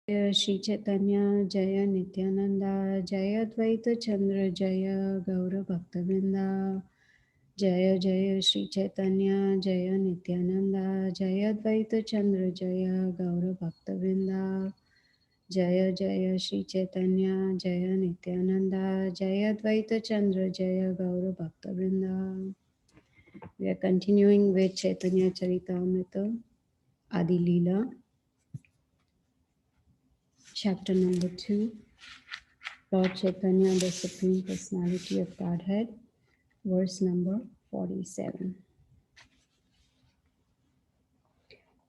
Shri Caitanya Jaya Nityananda Jaya Advaita Chandra Jaya Gaura Bhaktavinda Jaya Jaya Shri Chaitanya Jaya Nityananda Jaya Advaita Chandra Jaya Gaura Bhaktavinda Jaya Jaya Shri Chaitanya Jaya Nityananda Jaya Advaita Chandra Jaya Gaura Bhaktavinda. We are continuing with Chaitanya Charitamrta Adi Lila, chapter number 2. Lord Chaitanya, the Supreme Personality of Godhead, verse number 47.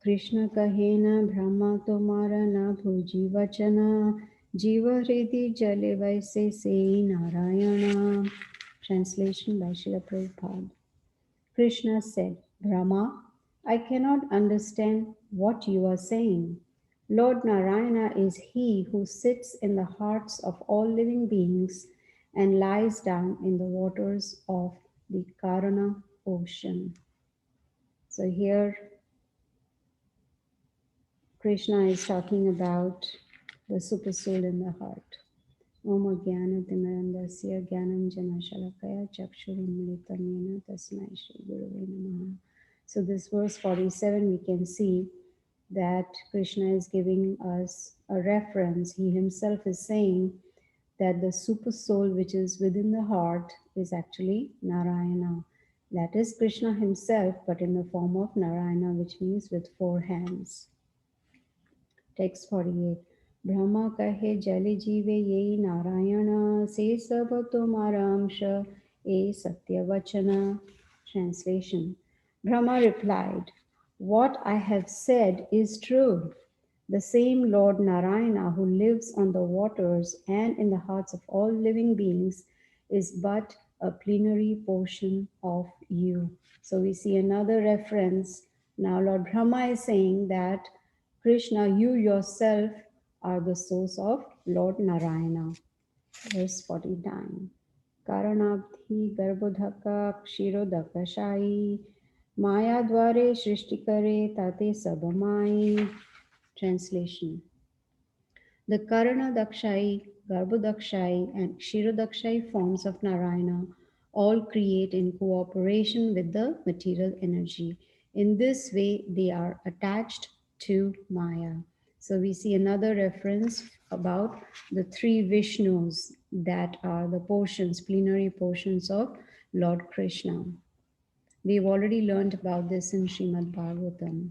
Krishna kahena brahma tomara na bhuji vachana jiva hridi jale vaise se narayana. Translation by Srila Prabhupada. Krishna said, Brahma, I cannot understand what you are saying. Lord Narayana is he who sits in the hearts of all living beings and lies down in the waters of the Karana ocean. So here Krishna is talking about the super soul in the heart. Om Jnana Timirandasya Jnanam Jana Shalakaya Chakshurimilitam Yena Tasmai Shri Gurave Namaha. So this verse 47 we can see that Krishna is giving us a reference. He himself is saying that the super soul which is within the heart is actually Narayana. That is Krishna himself, but in the form of Narayana, which means with 4 hands. Text 48. Brahma kahe jali jive ye Narayana se sabato maramsha e satyavachana. Translation. Brahma replied, what I have said is true. The same Lord Narayana who lives on the waters and in the hearts of all living beings is but a plenary portion of you. So we see another reference. Now Lord Brahma is saying that Krishna, you yourself are the source of Lord Narayana. Verse 49. Karanabdhi garbhodhaka kshirodhaka shai maya dware shrishtikare tate sabamai. Translation. The Karana Dakshai, Garbhodakshai, and Kshirodakshai forms of Narayana all create in cooperation with the material energy. In this way, they are attached to Maya. So we see another reference about the 3 Vishnus that are the portions, plenary portions of Lord Krishna. We've already learned about this in Srimad Bhagavatam.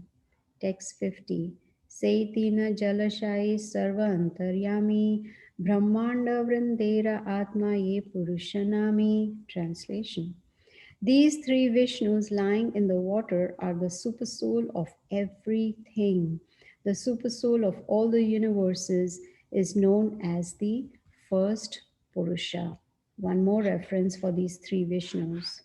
Text 50. Seitina Jalashai Sarva Antaryami Brahmanda Vrindera Atma Ye Purushanami. Translation. These 3 Vishnus lying in the water are the super soul of everything. The super soul of all the universes is known as the first Purusha. One more reference for these 3 Vishnus.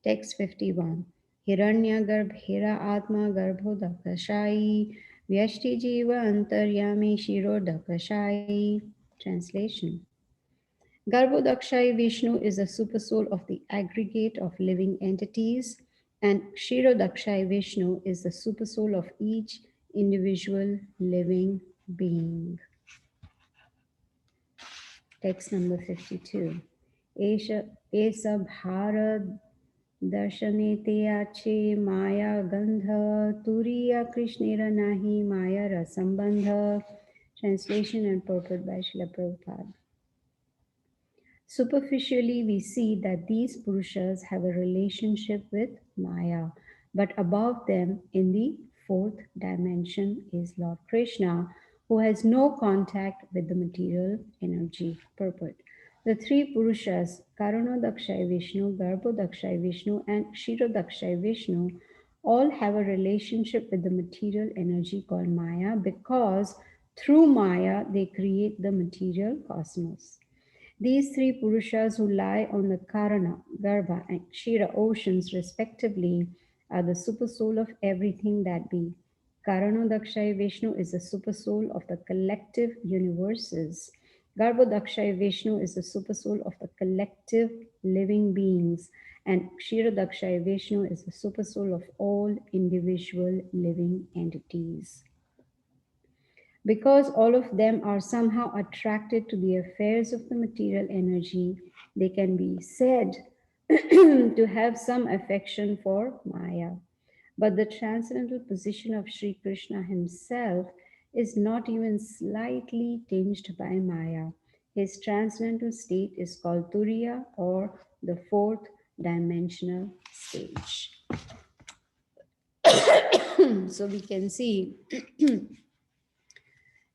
Text 51. Hiranyagarbhera Atma Garbhodakashai Vyashti Jiva Antaryami Shirodakashai. Translation. Garbhodakshai Vishnu is the supersoul of the aggregate of living entities, and Kshirodakshai Vishnu is the supersoul of each individual living being. Text number 52. Esa Bharad Darshane te ache maya gandha turiya krishnera nahi maya rasambandha. Translation and purport by Srila Prabhupada. Superficially, we see that these Purushas have a relationship with Maya, but above them in the 4th dimension is Lord Krishna, who has no contact with the material energy. Purport. The 3 Purushas, Karanodakshai Vishnu, Garbhodakshai Vishnu, and Kshirodakshai Vishnu, all have a relationship with the material energy called Maya because through Maya they create the material cosmos. These 3 Purushas who lie on the Karana, Garbha, and Kshira oceans respectively are the supersoul of everything that be. Karanodakshai Vishnu is the supersoul of the collective universes. Garbhodakshai Vishnu is the supersoul of the collective living beings. And Kshirodakshai Vishnu is the supersoul of all individual living entities. Because all of them are somehow attracted to the affairs of the material energy, they can be said to have some affection for Maya. But the transcendental position of Sri Krishna himself is not even slightly tinged by Maya. His transcendental state is called Turiya, or the fourth dimensional stage. So we can see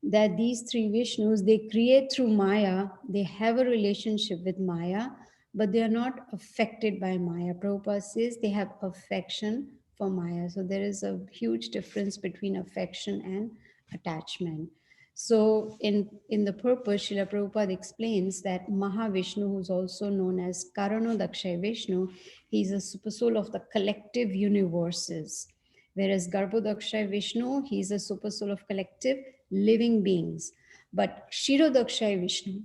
that these three Vishnus, they create through Maya, they have a relationship with Maya, but they are not affected by Maya. Prabhupada says they have affection for Maya. So there is a huge difference between affection and attachment. So in the purpose, Srila Prabhupada explains that Mahavishnu, who's also known as Karanodakshay Vishnu, he's a supersoul of the collective universes. Whereas Garbhodakshay Vishnu, he is a super soul of collective living beings. But Kshirodakshay Vishnu,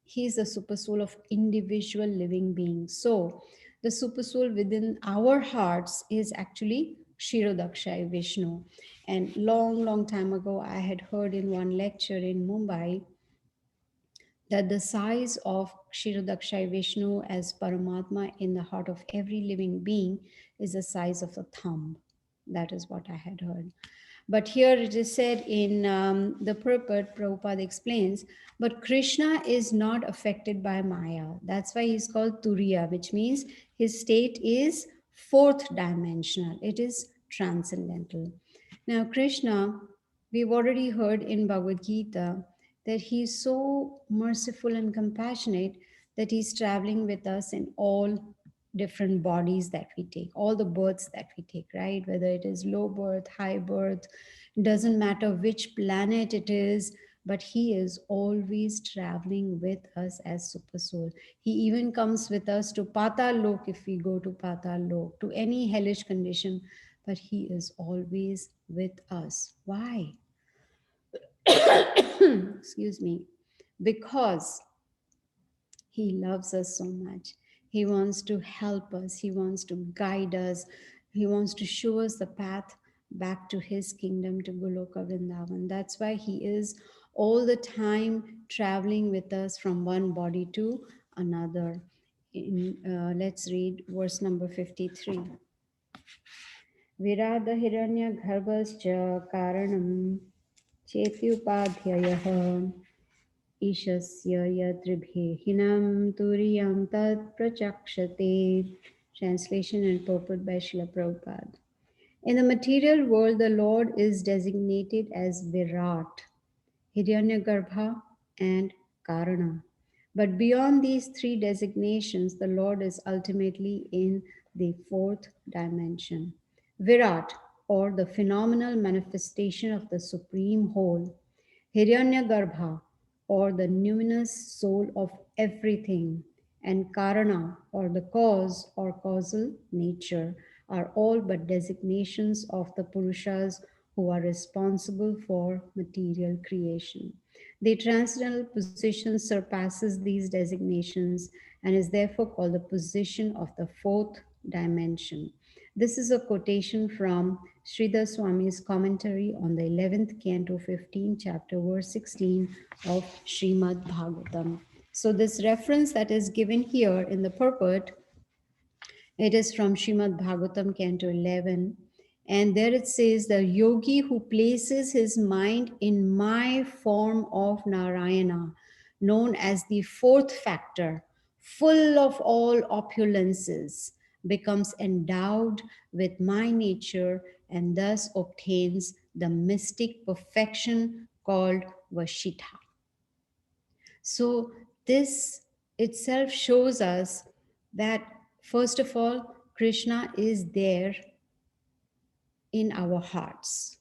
he is a super soul of individual living beings. So the super soul within our hearts is actually Kshirodakshay Vishnu. And long time ago, I had heard in one lecture in Mumbai that the size of Kshirodakshay Vishnu as Paramatma in the heart of every living being is the size of a thumb. That is what I had heard. But here it is said in the purport, Prabhupada explains, but Krishna is not affected by Maya. That's why he's called Turiya, which means his state is fourth dimensional. It is transcendental. Now, Krishna, we've already heard in Bhagavad Gita that he's so merciful and compassionate that he's traveling with us in all different bodies that we take, all the births that we take, right? Whether it is low birth, high birth, doesn't matter which planet it is, but he is always traveling with us as super soul. He even comes with us to Patal Lok if we go to Patal Lok, to any hellish condition, but he is always with us. Why? Excuse me. Because he loves us so much. He wants to help us. He wants to guide us. He wants to show us the path back to his kingdom, to Goloka Vrindavan. That's why he is all the time traveling with us from one body to another. Let's read verse number 53. Virada hiranya garbhascha karanam chetyupadhyayah ईशस्य यद्रिभिहिनं तुर्यं tat prachakshate. Translation and purport by Srila Prabhupada. In the material world, the Lord is designated as Virat, Hiranyagarbha, and Karana. But beyond these three designations, the Lord is ultimately in the fourth dimension. Virat, or the phenomenal manifestation of the Supreme Whole. Hiranyagarbha, or the numinous soul of everything, and Karana, or the cause or causal nature, are all but designations of the Purushas who are responsible for material creation. The transcendental position surpasses these designations and is therefore called the position of the fourth dimension. This is a quotation from Sridhar Swami's commentary on the 11th canto, 15th chapter, verse 16 of Srimad Bhagavatam. So this reference that is given here in the purport, it is from Srimad Bhagavatam, Canto 11. And there it says, the yogi who places his mind in my form of Narayana, known as the fourth factor, full of all opulences, becomes endowed with my nature and thus obtains the mystic perfection called Vashita. So this itself shows us that, first of all, Krishna is there in our hearts.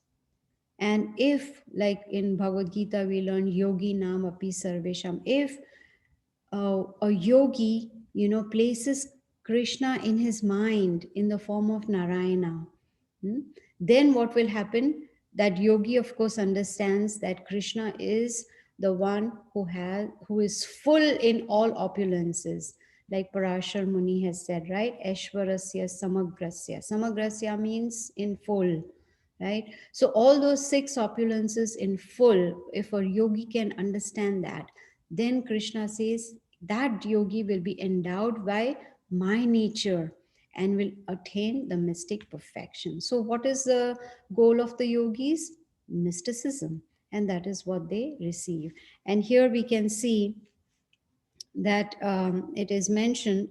And if, like in Bhagavad Gita, we learn yogi nam api sarvesham, if a yogi, places Krishna in his mind in the form of Narayana, then what will happen? That yogi, of course, understands that Krishna is the one who is full in all opulences, like Parashar Muni has said, right? Aishwarasya samagrasya. Samagrasya means in full. right? So all those six opulences in full, if a yogi can understand that, then Krishna says that yogi will be endowed by my nature and will attain the mystic perfection. So what is the goal of the yogis? Mysticism. And that is what they receive. And here we can see that it is mentioned,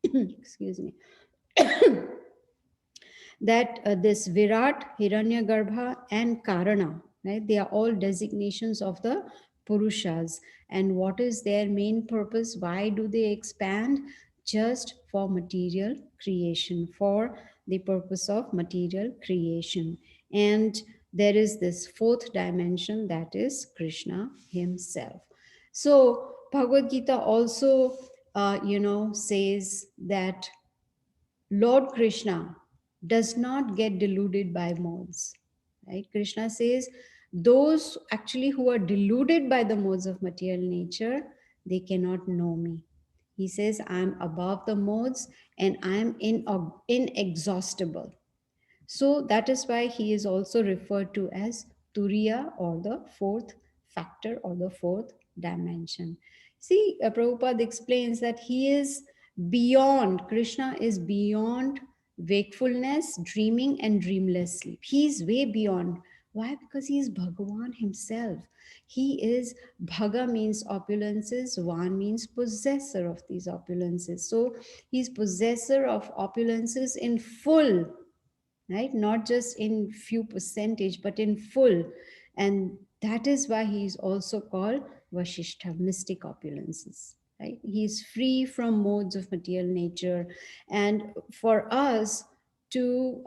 excuse me, that this Virat, Hiranyagarbha, and Karana, right? They are all designations of the Purushas. And what is their main purpose? Why do they expand? Just for material creation, for the purpose of material creation. And there is this fourth dimension, that is Krishna himself. So Bhagavad Gita also, says that Lord Krishna does not get deluded by modes. Right? Krishna says those actually who are deluded by the modes of material nature, they cannot know me. He says, I'm above the modes and I'm inexhaustible. So that is why he is also referred to as Turiya, or the fourth factor or the fourth dimension. See, Prabhupada explains that he is beyond, Krishna is beyond wakefulness, dreaming, and dreamless sleep. He is way beyond. Why? Because he is Bhagavan himself. He is, Bhaga means opulences, Van means possessor of these opulences. So he is possessor of opulences in full, right? Not just in few percentage, but in full. And that is why he is also called Vashishtha, mystic opulences, right? He is free from modes of material nature. And for us to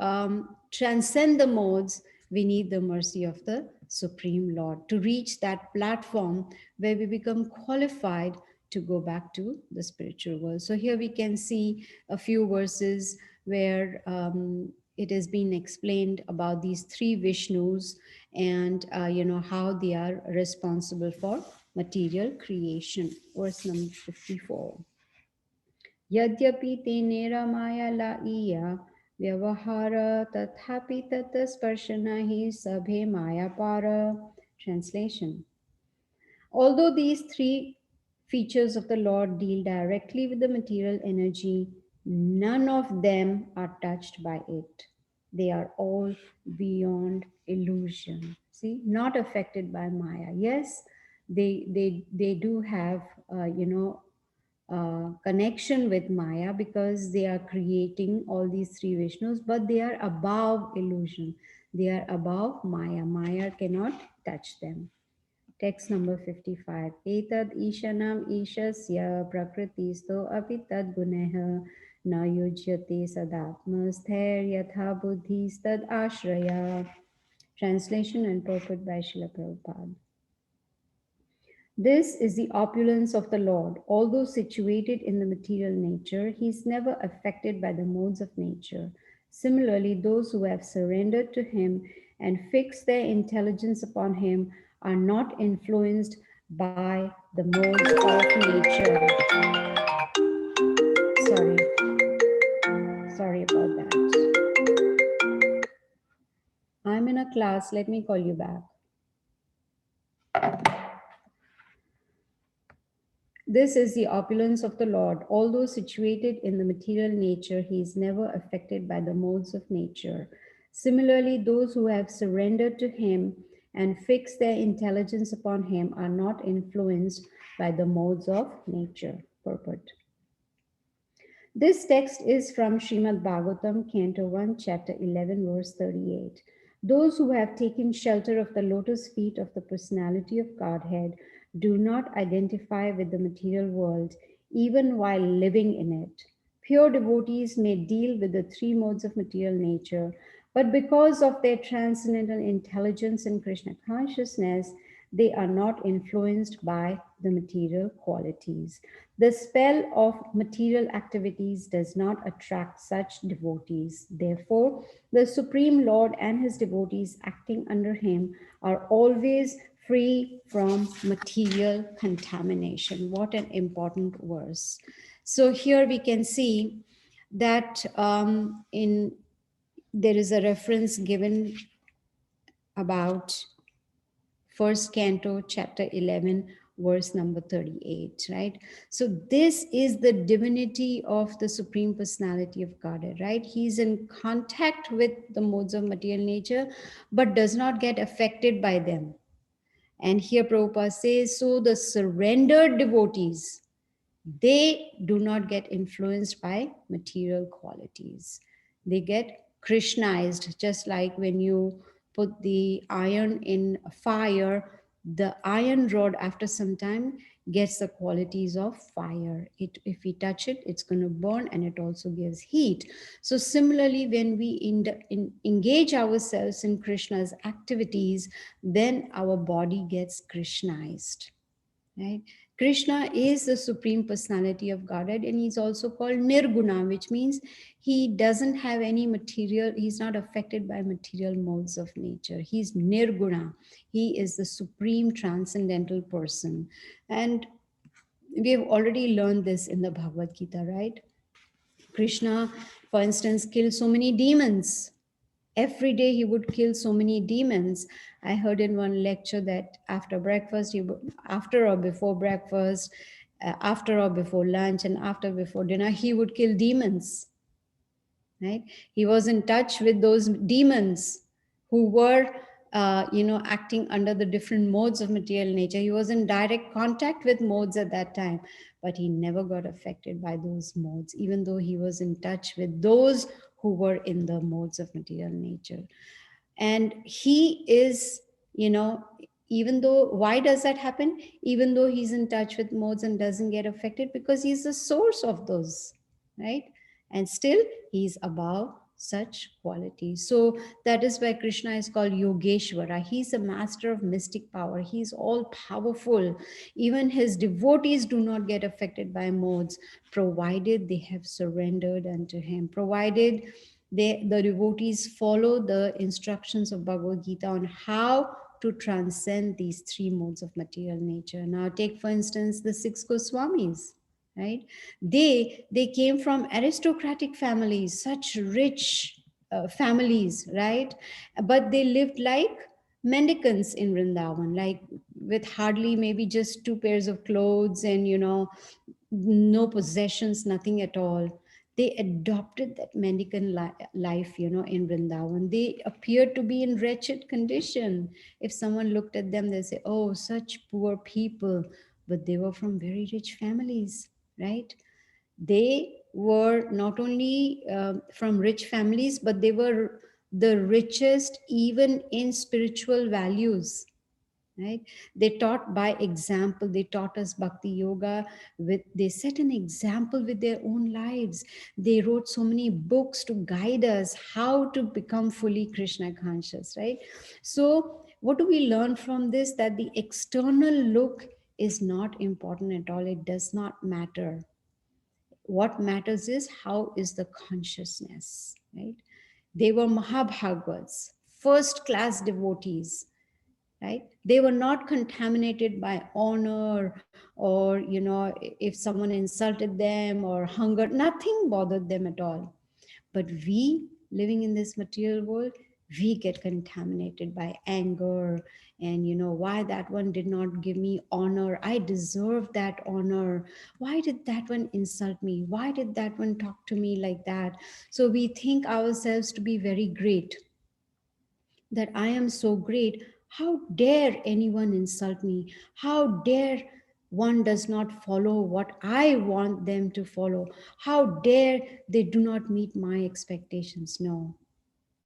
transcend the modes, we need the mercy of the Supreme Lord to reach that platform where we become qualified to go back to the spiritual world. So here we can see a few verses where it has been explained about these three Vishnus, and how they are responsible for material creation. Verse number 54. Yadyapi te nera maya la iya vyavahara tathapi tat sparshana hi sabhe maya para. Translation. Although these three features of the Lord deal directly with the material energy, none of them are touched by it. They are all beyond illusion. See, not affected by Maya. Yes, they do have, connection with Maya because they are creating all these three Vishnus, but they are above illusion. They are above Maya. Maya cannot touch them. Text number 55. Etad ishanam ishasya prakritisto api tad guneha na yujyate sadatma sthair yatha buddhistad ashraya. Translation and purport by Srila Prabhupada. This is the opulence of the Lord. Although situated in the material nature, he is never affected by the modes of nature. Similarly, those who have surrendered to him and fixed their intelligence upon him are not influenced by the modes of nature. Sorry about that. I'm in a class. Let me call you back. This is the opulence of the Lord. Although situated in the material nature, he is never affected by the modes of nature. Similarly, those who have surrendered to him and fixed their intelligence upon him are not influenced by the modes of nature. Purport. This text is from Srimad Bhagavatam, Canto 1, Chapter 11, verse 38. Those who have taken shelter of the lotus feet of the personality of Godhead do not identify with the material world, even while living in it. Pure devotees may deal with the three modes of material nature, but because of their transcendental intelligence in Krishna consciousness, they are not influenced by the material qualities. The spell of material activities does not attract such devotees. Therefore, the Supreme Lord and his devotees acting under him are always free from material contamination. What an important verse. So here we can see that in there is a reference given about first canto, chapter 11, verse number 38, right? So this is the divinity of the Supreme Personality of Godhead, right? He's in contact with the modes of material nature, but does not get affected by them. And here Prabhupada says, so the surrendered devotees, they do not get influenced by material qualities. They get Krishnaized, just like when you put the iron in fire, the iron rod after some time gets the qualities of fire. If we touch it, it's going to burn, and it also gives heat. So similarly, when we engage ourselves in Krishna's activities, then our body gets Krishnaized, right? Krishna is the Supreme Personality of Godhead, and he's also called Nirguna, which means he doesn't have any material, he's not affected by material modes of nature. He's Nirguna. He is the supreme transcendental person. And we have already learned this in the Bhagavad Gita, right? Krishna, for instance, killed so many demons. Every day he would kill so many demons. I heard in one lecture that after breakfast, after or before breakfast, after or before lunch, and after before dinner, he would kill demons, right? He was in touch with those demons who were acting under the different modes of material nature. He was in direct contact with modes at that time, but he never got affected by those modes, even though he was in touch with those who were in the modes of material nature. And he is, even though, why does that happen? Even though he's in touch with modes and doesn't get affected, because he's the source of those, right? And still he's above such qualities. So that is why Krishna is called Yogeshwara. He's a master of mystic power. He's all powerful. Even his devotees do not get affected by modes, provided they have surrendered unto him, provided the devotees follow the instructions of Bhagavad Gita on how to transcend these three modes of material nature. Now take for instance the six Goswamis, right? They came from aristocratic families, such rich families, right? But they lived like mendicants in Vrindavan, like with hardly maybe just two pairs of clothes and no possessions, nothing at all. They adopted that mendicant life, in Vrindavan. They appeared to be in wretched condition. If someone looked at them, they say, oh, such poor people. But they were from very rich families, right? They were not only from rich families, but they were the richest even in spiritual values, right? They taught by example. They taught us Bhakti Yoga. They set an example with their own lives. They wrote so many books to guide us how to become fully Krishna conscious, right? So what do we learn from this? That the external look is not important at all. It does not matter. What matters is how is the consciousness, right? They were Mahabhagavats, first class devotees, right? They were not contaminated by honor, or if someone insulted them, or hunger, nothing bothered them at all. But we, living in this material world, we get contaminated by anger, and why that one did not give me honor, I deserve that honor. Why did that one insult me? Why did that one talk to me like that? So we think ourselves to be very great, that I am so great. How dare anyone insult me? How dare one does not follow what I want them to follow? How dare they do not meet my expectations? No.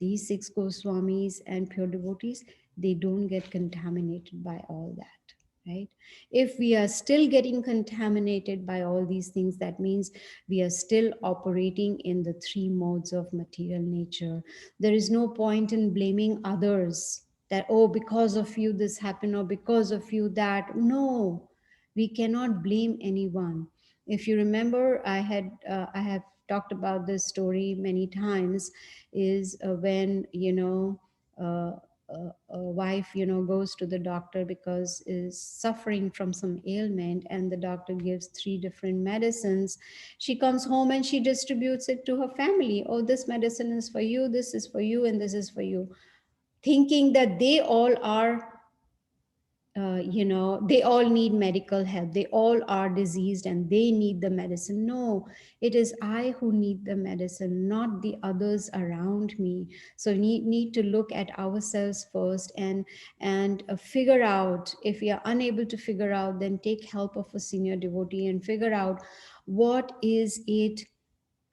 These six Goswamis and pure devotees, they don't get contaminated by all that, right? If we are still getting contaminated by all these things, that means we are still operating in the three modes of material nature. There is no point in blaming others that, oh, because of you this happened, or because of you that. No, we cannot blame anyone. If you remember, I have talked about this story many times, is when uh, a wife, you know, goes to the doctor because is suffering from some ailment, and the doctor gives three different medicines. She comes home and she distributes it to her family. Oh, this medicine is for you, this is for you, and this is for you, thinking that they all are, you know, they all need medical help, they all are diseased and they need the medicine. No, it is I who need the medicine, not the others around me. So need to look at ourselves first, and figure out. If we are unable to figure out, then take help of a senior devotee and figure out what is it,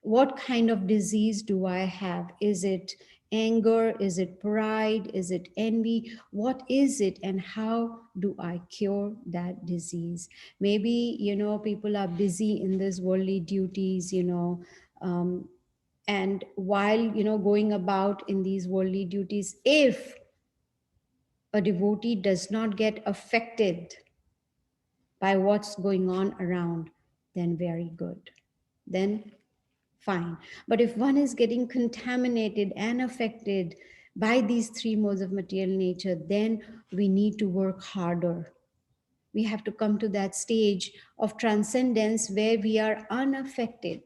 what kind of disease do I have? Is it anger? Is it pride? Is it envy? What is it? And how do I cure that disease? Maybe, you know, people are busy in these worldly duties, you know, and while, you know, going about in these worldly duties, if a devotee does not get affected by what's going on around, then very good. Then fine. But if one is getting contaminated and affected by these three modes of material nature, then we need to work harder. We have to come to that stage of transcendence where we are unaffected.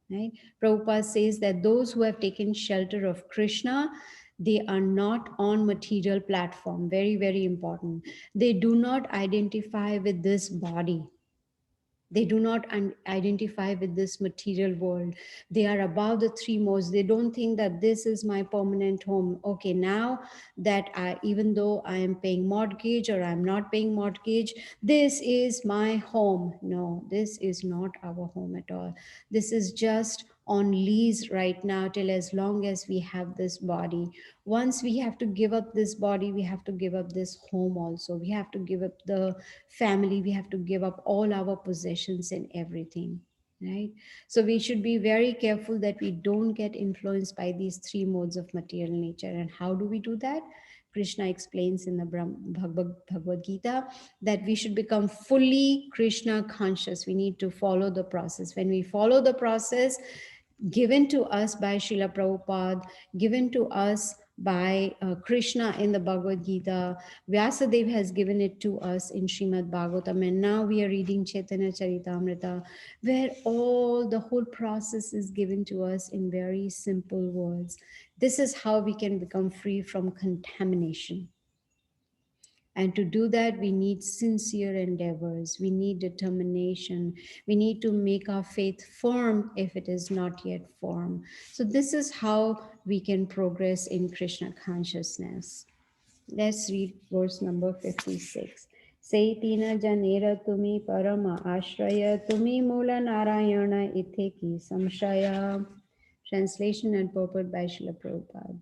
Right? Prabhupada says that those who have taken shelter of Krishna, they are not on material platform. Very, very important. They do not identify with this body. They do not identify with this material world. They are above the three modes. They don't think that this is my permanent home. Okay, now that even though I am paying mortgage or I'm not paying mortgage, this is my home. No, this is not our home at all. This is just on lease right now till as long as we have this body. Once we have to give up this body, we have to give up this home also. We have to give up the family, we have to give up all our possessions and everything, right? So we should be very careful that we don't get influenced by these three modes of material nature. And how do we do that? Krishna explains in the Bhagavad Gita that we should become fully Krishna conscious. We need to follow the process. When we follow the process given to us by Srila Prabhupada, given to us by Krishna in the Bhagavad Gita. Vyasadeva has given it to us in Srimad Bhagavatam, and now we are reading Caitanya Caritamrta, where all the whole process is given to us in very simple words. This is how we can become free from contamination. And to do that, we need sincere endeavors. We need determination. We need to make our faith firm if it is not yet firm. So, this is how we can progress in Krishna consciousness. Let's read verse number 56. Seitina janera tumi parama ashraya tumi mula narayana itheki samshaya. Translation and purport by Srila Prabhupada.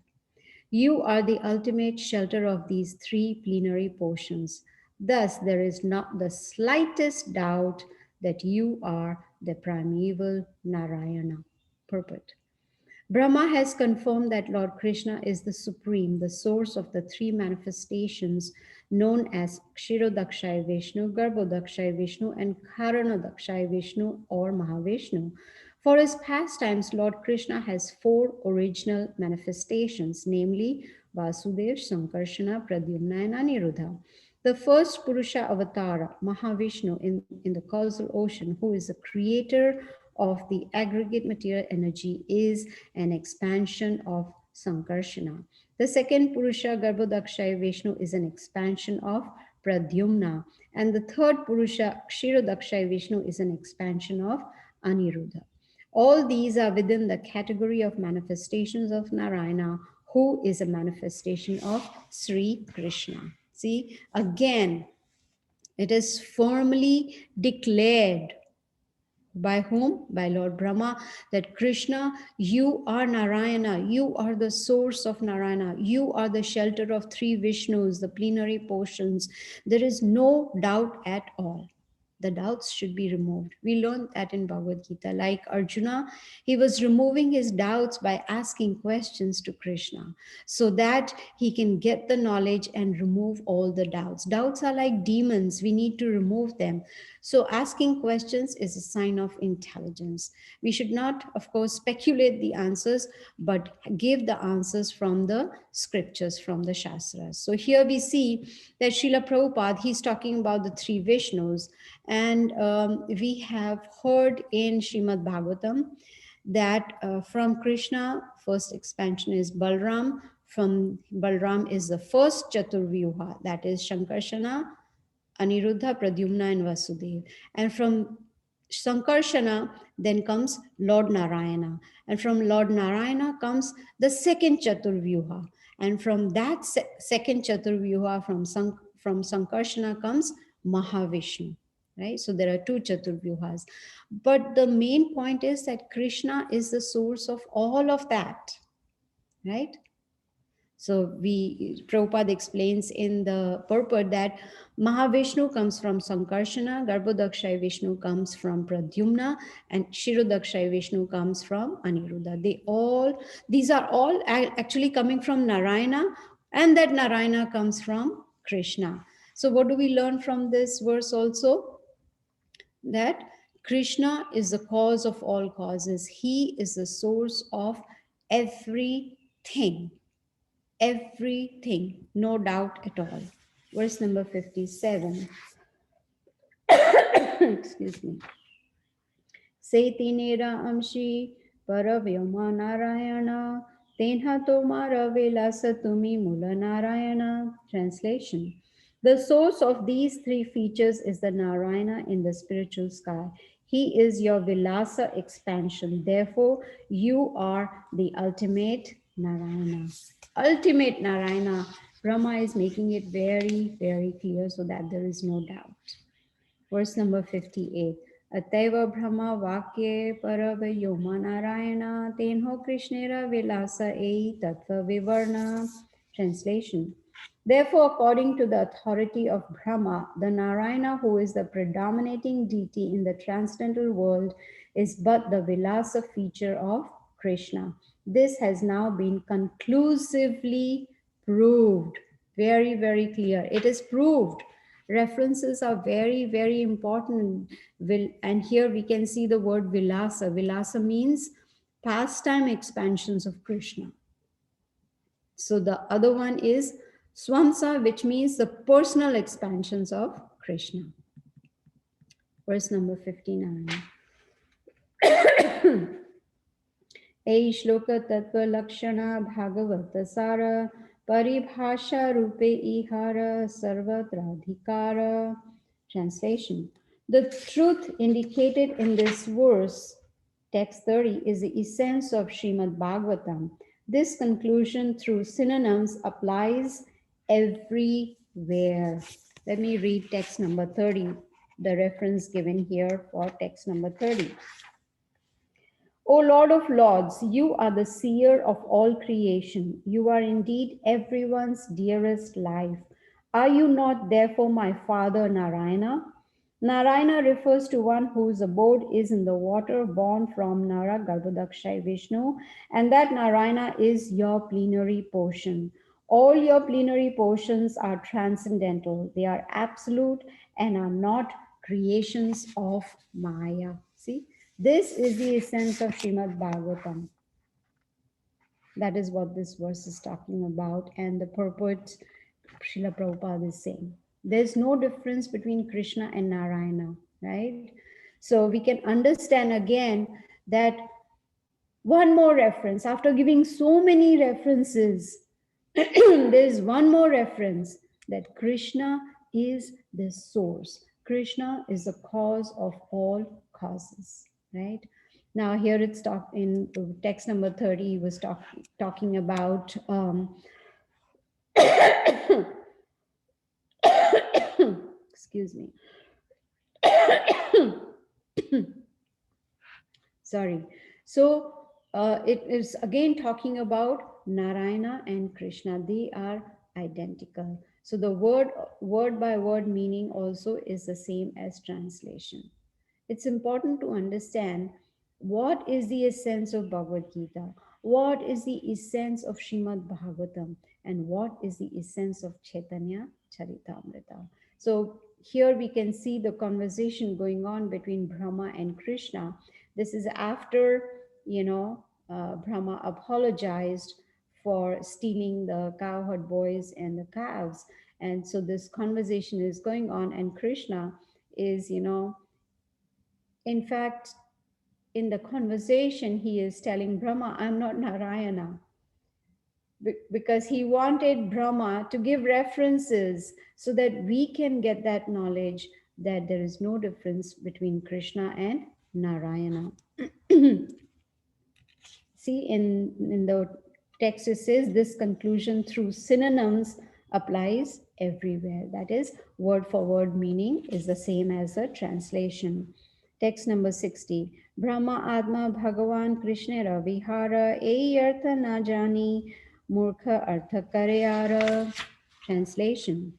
You are the ultimate shelter of these three plenary portions. Thus, there is not the slightest doubt that you are the primeval Narayana. Purport. Brahma has confirmed that Lord Krishna is the supreme, the source of the three manifestations known as Kshirodakshaya Vishnu, Garbhodakshaya Vishnu, and Karanodakshaya Vishnu or Mahavishnu. For his pastimes, Lord Krishna has four original manifestations, namely Vasudev, Sankarshana, Pradyumna, and Aniruddha. The first Purusha avatar, Mahavishnu, in the causal ocean, who is the creator of the aggregate material energy, is an expansion of Sankarshana. The second Purusha, Garbhodakshaya Vishnu, is an expansion of Pradyumna. And the third Purusha, Kshirodakshaya Vishnu, is an expansion of Aniruddha. All these are within the category of manifestations of Narayana, who is a manifestation of Sri Krishna. See, again, it is firmly declared by whom? By Lord Brahma, that Krishna, you are Narayana, you are the source of Narayana, you are the shelter of three Vishnus, the plenary portions. There is no doubt at all. The doubts should be removed. We learned that in Bhagavad Gita. Like Arjuna, he was removing his doubts by asking questions to Krishna so that he can get the knowledge and remove all the doubts. Doubts are like demons. We need to remove them. So asking questions is a sign of intelligence. We should not, of course, speculate the answers, but give the answers from the scriptures, from the Shastras. So here we see that Srila Prabhupada, he's talking about the three Vishnus. And we have heard in Srimad Bhagavatam that from Krishna, first expansion is Balram. From Balram is the first Chaturvyuha, that is Shankarshana, Aniruddha, Pradyumna, and Vasudev. And from Sankarshana, then comes Lord Narayana. And from Lord Narayana comes the second Chaturvyuha. And from that second Chaturvyuha, from Sankarshana comes Mahavishnu. Right? So there are two Chaturvyuhas. But the main point is that Krishna is the source of all of that. Right? So Prabhupada explains in the purport that Mahavishnu comes from Sankarshana, Garbhodakshay Vishnu comes from Pradyumna, and Shirodakshay Vishnu comes from Aniruddha. These are all actually coming from Narayana, and that Narayana comes from Krishna. So what do we learn from this verse also? That Krishna is the cause of all causes. He is the source of everything. Everything, no doubt at all. Verse number 57. Excuse me. Setinera amshi paravyoma narayana tenha tomara velasa tumi mula narayana. Translation. The source of these three features is the Narayana in the spiritual sky. He is your Vilasa expansion. Therefore, you are the ultimate Narayana. Ultimate Narayana. Brahma is making it very, very clear so that there is no doubt. Verse number 58. Ataiva Brahma Vakye Paravayoma Narayana Tenho Krishnera Vilasa Ei Tattva Vivarna. Translation. Therefore, according to the authority of Brahma, the Narayana, who is the predominating deity in the transcendental world, is but the Vilasa feature of Krishna. This has now been conclusively proved. Very, very clear. It is proved. References are very, very important. And here we can see the word Vilasa. Vilasa means pastime expansions of Krishna. So the other one is Swamsa, which means the personal expansions of Krishna. Verse number 59. Ei shloka tattva lakshana bhagavata sara paribhasha rupe ihara sarvatradhikara. Translation. The truth indicated in this verse, text 30, is the essence of Srimad Bhagavatam. This conclusion through synonyms applies everywhere. Let me read text number 30, the reference given here for text number 30. O Lord of Lords, you are the seer of all creation. You are indeed everyone's dearest life. Are you not therefore my father Narayana? Narayana refers to one whose abode is in the water born from Nara Garbhodakshay Vishnu, and that Narayana is your plenary portion. All your plenary portions are transcendental. They are absolute and are not creations of Maya. See? This is the essence of Srimad Bhagavatam. That is what this verse is talking about, and the purport Srila Prabhupada is saying. There's no difference between Krishna and Narayana, right? So we can understand again that one more reference, after giving so many references, there's one more reference that Krishna is the source. Krishna is the cause of all causes, right? Now here it's in text number 30, he was talking about excuse me. Sorry. So it is again talking about Narayana and Krishna. They are identical. So the word by word meaning also is the same as translation. It's important to understand what is the essence of Bhagavad Gita, what is the essence of Srimad Bhagavatam, and what is the essence of Caitanya Caritamrta. So here we can see the conversation going on between Brahma and Krishna. This is after, Brahma apologized for stealing the cowherd boys and the calves. And so this conversation is going on, and Krishna is, in fact, in the conversation, he is telling Brahma, I'm not Narayana, because he wanted Brahma to give references so that we can get that knowledge that there is no difference between Krishna and Narayana. See, in the text it says this conclusion through synonyms applies everywhere. That is, word for word meaning is the same as the translation. Text number 60. Brahma Atma Bhagavan Krishna Ravihara Ei Artha Na Jani Murkha Artha Kareyara. Translation.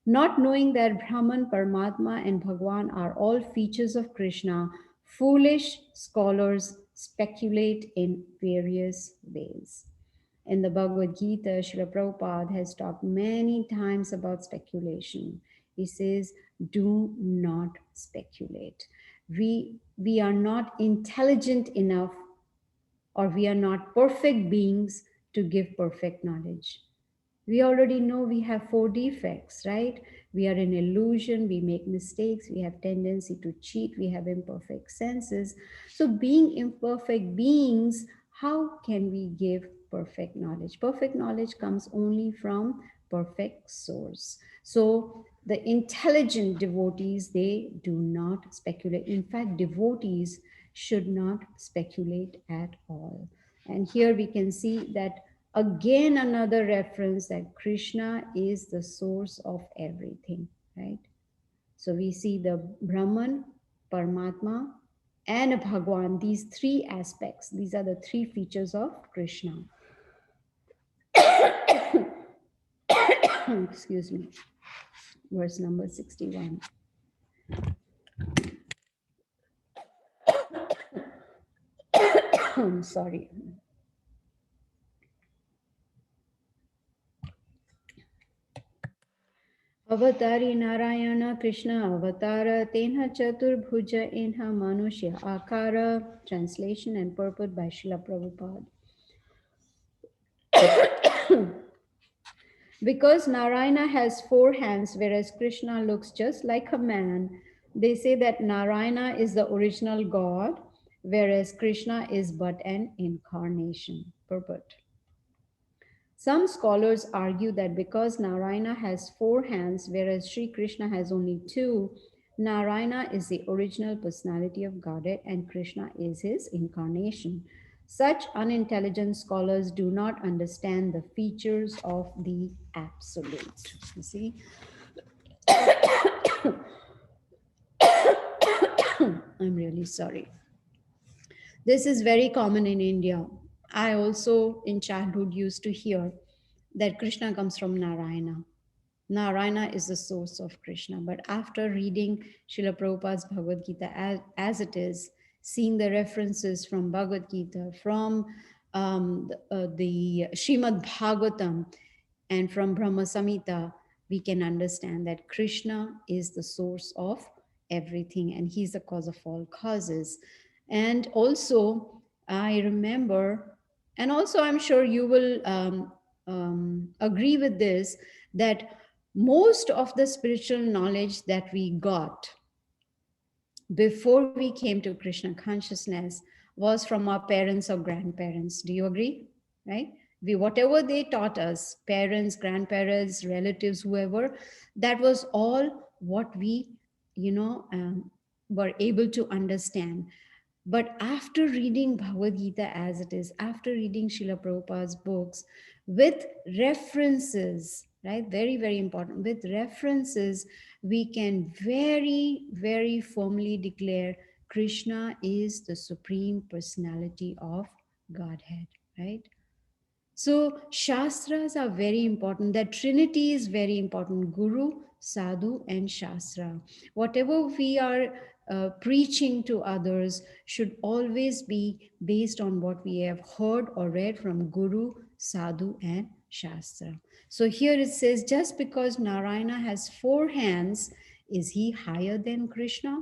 Not knowing that Brahman, Paramatma, and Bhagwan are all features of Krishna, foolish scholars speculate in various ways. In the Bhagavad Gita, Srila Prabhupada has talked many times about speculation. He says, do not speculate. We are not intelligent enough, or we are not perfect beings to give perfect knowledge. We already know we have four defects, right? We are in illusion, we make mistakes, we have tendency to cheat, we have imperfect senses. So being imperfect beings, how can we give perfect knowledge? Perfect knowledge comes only from perfect source. So the intelligent devotees, they do not speculate. In fact, devotees should not speculate at all. And here we can see that again another reference that Krishna is the source of everything, right? So we see the Brahman, Paramatma, and Bhagwan, these three aspects. These are the three features of Krishna. Excuse me. Verse number 61. I'm sorry. Avatari Narayana Krishna Avatara Tenha Chaturbhuja Inha Manushya Akara. Translation and purport by Srila Prabhupada. Because Narayana has four hands, whereas Krishna looks just like a man, they say that Narayana is the original God, whereas Krishna is but an incarnation. Purport. Some scholars argue that because Narayana has four hands, whereas Sri Krishna has only two, Narayana is the original personality of Godhead and Krishna is his incarnation. Such unintelligent scholars do not understand the features of the Absolute. You see? I'm really sorry. This is very common in India. I also in childhood used to hear that Krishna comes from Narayana. Narayana is the source of Krishna. But after reading Srila Prabhupada's Bhagavad Gita as it is, seeing the references from Bhagavad Gita, from the Srimad Bhagavatam, and from Brahma Samhita, we can understand that Krishna is the source of everything and he's the cause of all causes. And also, I remember, and also I'm sure you will agree with this, that most of the spiritual knowledge that we got before we came to Krishna consciousness was from our parents or grandparents. Do you agree? Right? Whatever they taught us, parents, grandparents, relatives, whoever, that was all what we, were able to understand. But after reading Bhagavad Gita as it is, after reading Srila Prabhupada's books with references, right? Very, very important. With references, we can very, very firmly declare Krishna is the supreme personality of Godhead, right? So Shastras are very important. That Trinity is very important. Guru, Sadhu, and Shastra. Whatever we are preaching to others should always be based on what we have heard or read from Guru, Sadhu, and Shastra. So here it says, just because Narayana has four hands, Is he higher than Krishna?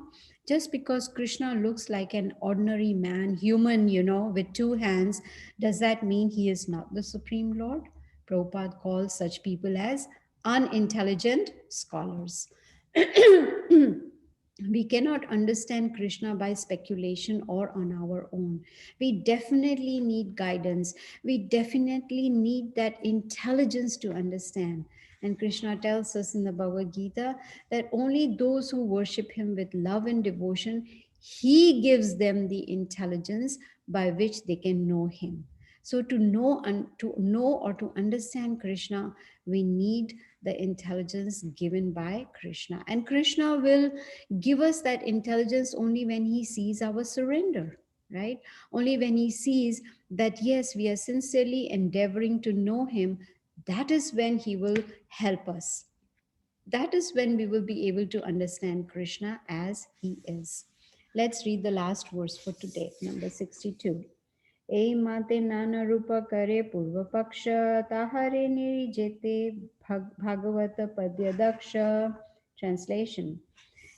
Just because Krishna looks like an ordinary man, human, with two hands, does that mean he is not the Supreme Lord? Prabhupada calls such people as unintelligent scholars. We cannot understand Krishna by speculation or on our own. We definitely need guidance. We definitely need that intelligence to understand. And Krishna tells us in the Bhagavad Gita that only those who worship him with love and devotion, he gives them the intelligence by which they can know him. So to know or to understand Krishna, we need the intelligence given by Krishna. And Krishna will give us that intelligence only when he sees our surrender, right? Only when he sees that, yes, we are sincerely endeavoring to know him, that is when he will help us. That is when we will be able to understand Krishna as he is. Let's read the last verse for today, number 62. ए माते नाना रूप करे पूर्व पक्ष ताहरे निर्जेते भागवत पद्य दक्ष. Translation.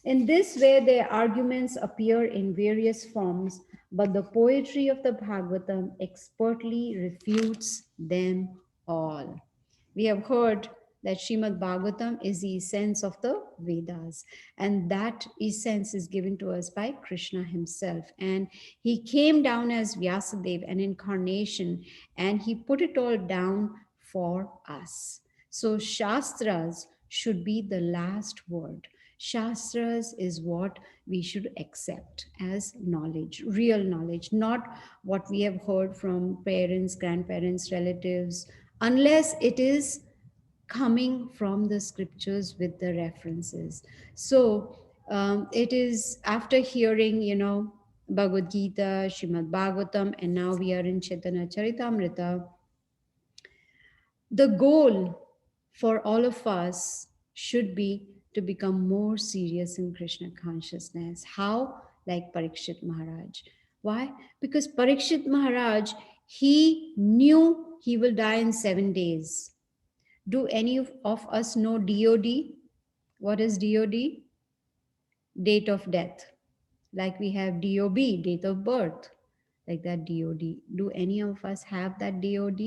In this way, their arguments appear in various forms, but the poetry of the Bhagavatam expertly refutes them all. We have heard that Srimad Bhagavatam is the essence of the Vedas, and that essence is given to us by Krishna himself. And he came down as Vyasadeva, an incarnation, and he put it all down for us. So, Shastras should be the last word. Shastras is what we should accept as knowledge, real knowledge, not what we have heard from parents, grandparents, relatives, unless it is coming from the scriptures with the references. So it is after hearing, Bhagavad Gita, Srimad Bhagavatam, and now we are in Chaitanya Charitamrita, the goal for all of us should be to become more serious in Krishna consciousness. How? Like Parikshit Maharaj. Why? Because Parikshit Maharaj, he knew he will die in 7 days. Do any of us know DOD? What is DOD? Date of death. Like we have DOB, date of birth. Like that DOD. Do any of us have that DOD?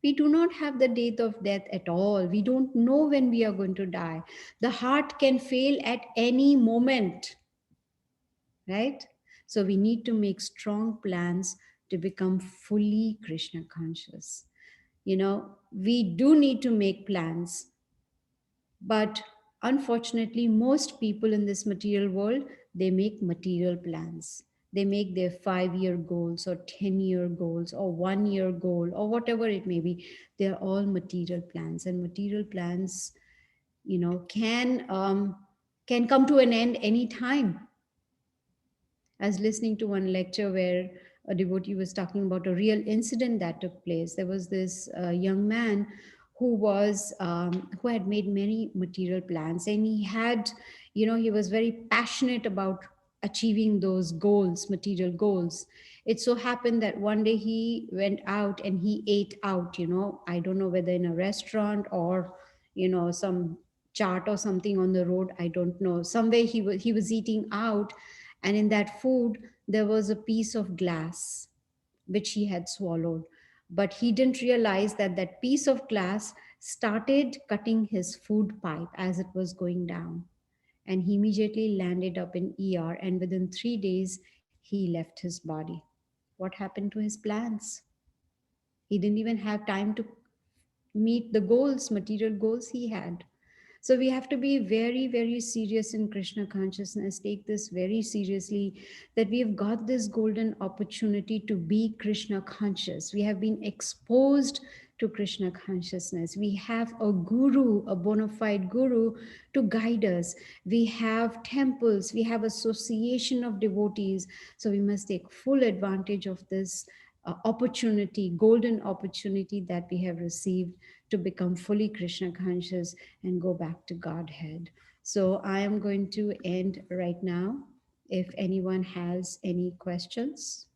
We do not have the date of death at all. We don't know when we are going to die. The heart can fail at any moment, right? So we need to make strong plans to become fully Krishna conscious. We do need to make plans, but unfortunately, most people in this material world, they make material plans. They make their 5-year goals or 10-year goals or 1-year goal or whatever it may be. They're all material plans, and material plans, can come to an end anytime. I was listening to one lecture where a devotee was talking about a real incident that took place. There was this young man who had made many material plans, and he was very passionate about achieving those goals, material goals. It so happened that one day he went out and he ate out. I don't know whether in a restaurant or some chart or something on the road. I don't know. Somewhere he was eating out, and in that food there was a piece of glass which he had swallowed, but he didn't realize that that piece of glass started cutting his food pipe as it was going down, and he immediately landed up in ER, and within 3 days he left his body. What happened to his plans? He didn't even have time to meet the goals, material goals he had. So we have to be very, very serious in Krishna consciousness. Take this very seriously, that we've got this golden opportunity to be Krishna conscious. We have been exposed to Krishna consciousness. We have a guru, a bona fide guru to guide us. We have temples, we have association of devotees. So we must take full advantage of this opportunity, golden opportunity that we have received to become fully Krishna conscious and go back to Godhead. So I am going to end right now. If anyone has any questions.